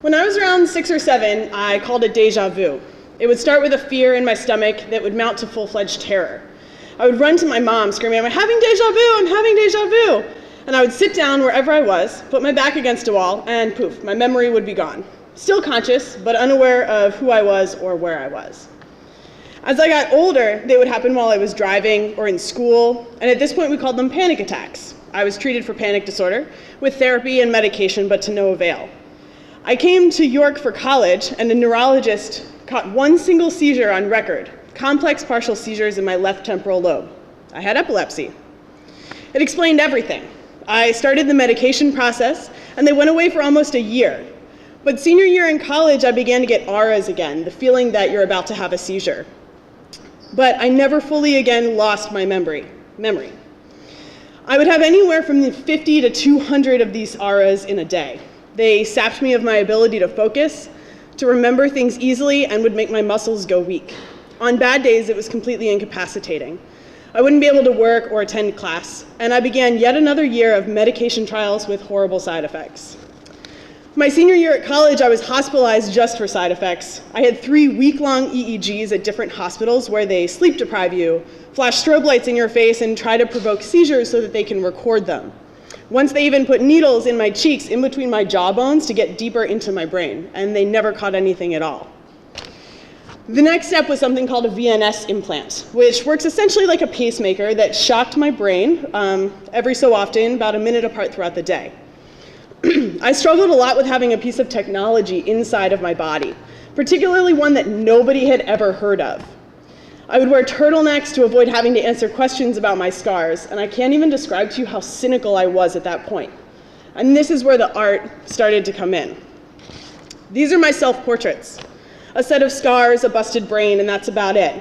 When I was around 6 or 7, I called it deja vu. It would start with a fear in my stomach that would mount to full-fledged terror. I would run to my mom screaming, "I'm having deja vu, I'm having deja vu!" And I would sit down wherever I was, put my back against a wall, and poof, my memory would be gone. Still conscious, but unaware of who I was or where I was. As I got older, they would happen while I was driving or in school, and at this point we called them panic attacks. I was treated for panic disorder with therapy and medication, but to no avail. I came to York for college, and a neurologist caught one single seizure on record, complex partial seizures in my left temporal lobe. I had epilepsy. It explained everything. I started the medication process, and they went away for almost a year. But senior year in college, I began to get auras again, the feeling that you're about to have a seizure. But I never fully again lost my memory. I would have anywhere from 50 to 200 of these auras in a day. They sapped me of my ability to focus, to remember things easily, and would make my muscles go weak. On bad days, it was completely incapacitating. I wouldn't be able to work or attend class, and I began yet another year of medication trials with horrible side effects. My senior year at college, I was hospitalized just for side effects. I had 3 week-long EEGs at different hospitals where they sleep deprive you, flash strobe lights in your face, and try to provoke seizures so that they can record them. Once they even put needles in my cheeks in between my jawbones to get deeper into my brain, and they never caught anything at all. The next step was something called a VNS implant, which works essentially like a pacemaker that shocked my brain every so often, about a minute apart throughout the day. I struggled a lot with having a piece of technology inside of my body, particularly one that nobody had ever heard of. I would wear turtlenecks to avoid having to answer questions about my scars, and I can't even describe to you how cynical I was at that point. And this is where the art started to come in. These are my self-portraits. A set of scars, a busted brain, and that's about it.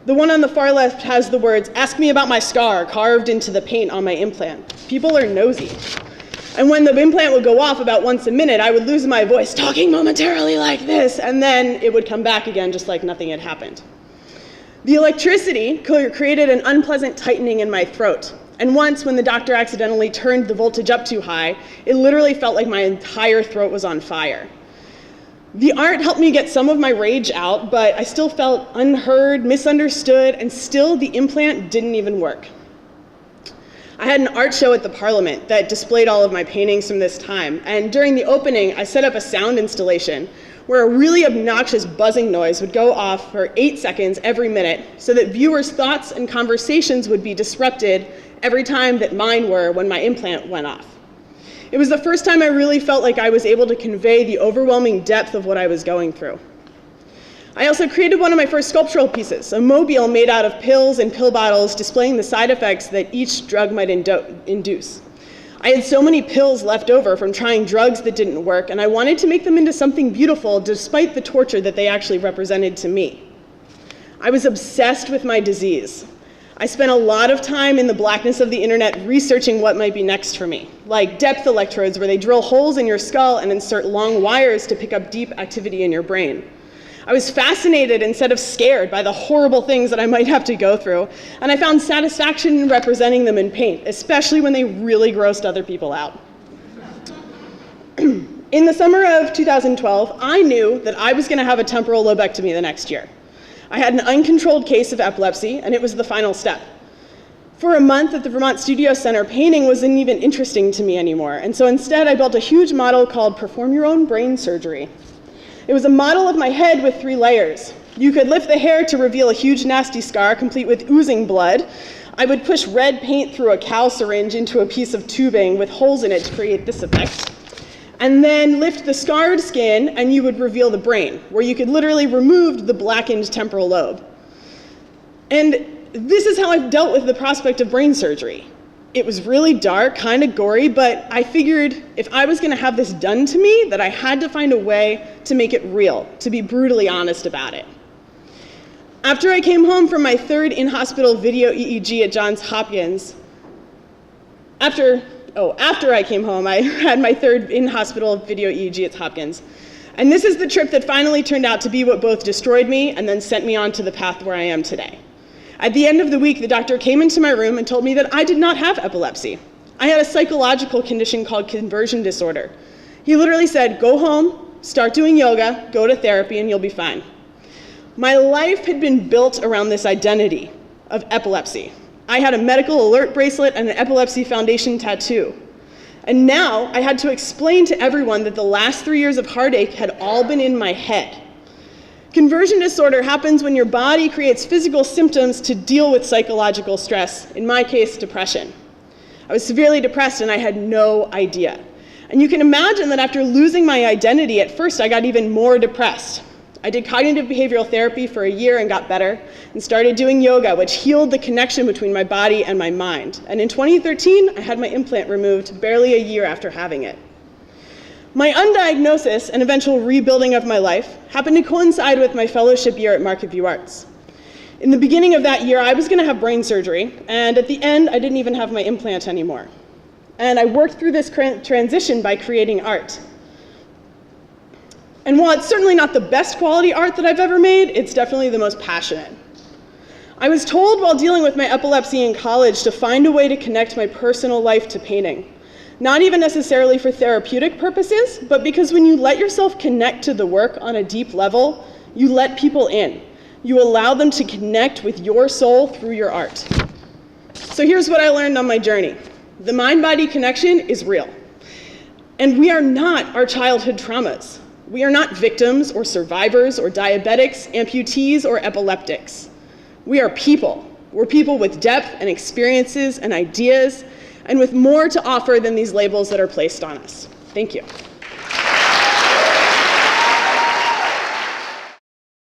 The one on the far left has the words, "Ask me about my scar," carved into the paint on my implant. People are nosy. And when the implant would go off about once a minute, I would lose my voice, talking momentarily like this, and then it would come back again just like nothing had happened. The electricity created an unpleasant tightening in my throat. And once, when the doctor accidentally turned the voltage up too high, it literally felt like my entire throat was on fire. The art helped me get some of my rage out, but I still felt unheard, misunderstood, and still the implant didn't even work. I had an art show at the Parliament that displayed all of my paintings from this time, and during the opening, I set up a sound installation where a really obnoxious buzzing noise would go off for 8 seconds every minute so that viewers' thoughts and conversations would be disrupted every time that mine were when my implant went off. It was the first time I really felt like I was able to convey the overwhelming depth of what I was going through. I also created one of my first sculptural pieces, a mobile made out of pills and pill bottles displaying the side effects that each drug might induce. I had so many pills left over from trying drugs that didn't work, and I wanted to make them into something beautiful despite the torture that they actually represented to me. I was obsessed with my disease. I spent a lot of time in the blackness of the internet researching what might be next for me, like depth electrodes where they drill holes in your skull and insert long wires to pick up deep activity in your brain. I was fascinated instead of scared by the horrible things that I might have to go through, and I found satisfaction in representing them in paint, especially when they really grossed other people out. In the summer of 2012, I knew that I was going to have a temporal lobectomy the next year. I had an uncontrolled case of epilepsy, and it was the final step. For a month at the Vermont Studio Center, painting wasn't even interesting to me anymore, and so instead I built a huge model called Perform Your Own Brain Surgery. It was a model of my head with 3 layers. You could lift the hair to reveal a huge nasty scar complete with oozing blood. I would push red paint through a cow syringe into a piece of tubing with holes in it to create this effect. And then lift the scarred skin and you would reveal the brain, where you could literally remove the blackened temporal lobe. And this is how I've dealt with the prospect of brain surgery. It was really dark, kind of gory, but I figured if I was going to have this done to me, that I had to find a way to make it real, to be brutally honest about it. After I came home from my 3rd in-hospital video EEG at Johns Hopkins, after I came home, I had my 3rd in-hospital video EEG at Hopkins. And this is the trip that finally turned out to be what both destroyed me and then sent me on to the path where I am today. At the end of the week, the doctor came into my room and told me that I did not have epilepsy. I had a psychological condition called conversion disorder. He literally said, "Go home, start doing yoga, go to therapy, and you'll be fine. My life had been built around this identity of epilepsy. I had a medical alert bracelet and an Epilepsy Foundation tattoo. And now I had to explain to everyone that the last 3 years of heartache had all been in my head. Conversion disorder happens when your body creates physical symptoms to deal with psychological stress, in my case, depression. I was severely depressed and I had no idea. And you can imagine that after losing my identity, at first I got even more depressed. I did cognitive behavioral therapy for a year and got better, and started doing yoga, which healed the connection between my body and my mind. And in 2013, I had my implant removed barely a year after having it. My undiagnosis and eventual rebuilding of my life happened to coincide with my fellowship year at Marketview Arts. In the beginning of that year, I was going to have brain surgery, and at the end, I didn't even have my implant anymore. And I worked through this transition by creating art. And while it's certainly not the best quality art that I've ever made, it's definitely the most passionate. I was told while dealing with my epilepsy in college to find a way to connect my personal life to painting. Not even necessarily for therapeutic purposes, but because when you let yourself connect to the work on a deep level, you let people in. You allow them to connect with your soul through your art. So here's what I learned on my journey. The mind-body connection is real. And we are not our childhood traumas. We are not victims or survivors or diabetics, amputees, or epileptics. We are people. We're people with depth and experiences and ideas, and with more to offer than these labels that are placed on us. Thank you.